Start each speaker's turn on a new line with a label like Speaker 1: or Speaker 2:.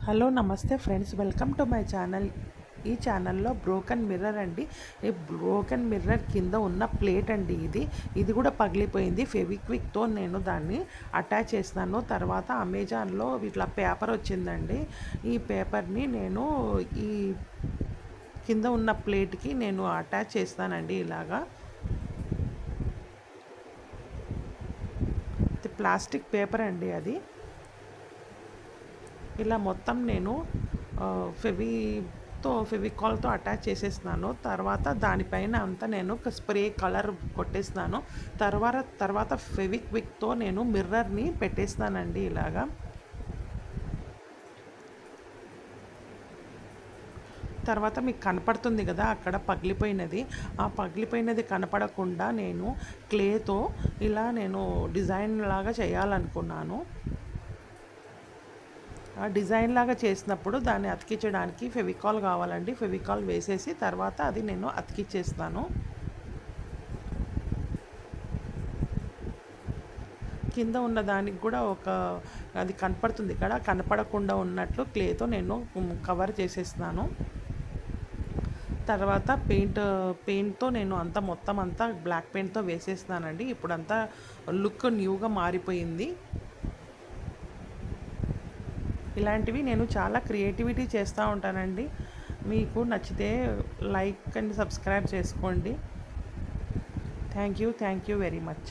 Speaker 1: Hello నమస్తే friends, welcome to my channel. ఈ ఛానల్లో బ్రోకెన్ మిర్రర్ అండి. ఈ బ్రోకెన్ మిర్రర్ కింద ఉన్న ప్లేట్ అండి. ఇది కూడా పగిలిపోయింది. ఫెవిక్విక్తో నేను దాన్ని అటాచ్ చేస్తాను. తర్వాత అమెజాన్లో ఇట్లా పేపర్ వచ్చిందండి. ఈ పేపర్ని నేను ఈ కింద ఉన్న ప్లేట్కి నేను అటాచ్ చేస్తానండి. ఇలాగా ప్లాస్టిక్ పేపర్ అండి అది. ఇలా మొత్తం నేను ఫెవికాల్తో అటాచ్ చేసేస్తున్నాను. తర్వాత దానిపైన అంతా నేను ఒక స్ప్రే కలర్ కొట్టేస్తున్నాను. తర్వాత ఫెవిక్విక్తో నేను మిర్రర్ని పెట్టేస్తానండి. ఇలాగా తర్వాత మీకు కనపడుతుంది కదా అక్కడ పగిలిపోయినది. ఆ పగిలిపోయినది కనపడకుండా నేను క్లేతో ఇలా నేను డిజైన్ లాగా చేయాలనుకున్నాను. ఆ డిజైన్ లాగా చేసినప్పుడు దాన్ని అతికించడానికి ఫెవికాల్ కావాలండి. ఫెవికాల్ వేసేసి తర్వాత అది నేను అతికిచ్చేస్తాను. కింద ఉన్న దానికి కూడా అది కనపడుతుంది ఇక్కడ, కనపడకుండా ఉన్నట్లు క్లేతో నేను కవర్ చేసేస్తున్నాను. తర్వాత పెయింట్తో నేను మొత్తం అంతా బ్లాక్ పెయింట్తో వేసేస్తున్నానండి. ఇప్పుడంతా లుక్ న్యూగా మారిపోయింది. ఇలాంటివి నేను చాలా క్రియేటివిటీ చేస్తూ ఉంటానండి. మీకు నచ్చితే లైక్ అండ్ సబ్స్క్రైబ్ చేసుకోండి. Thank you very much.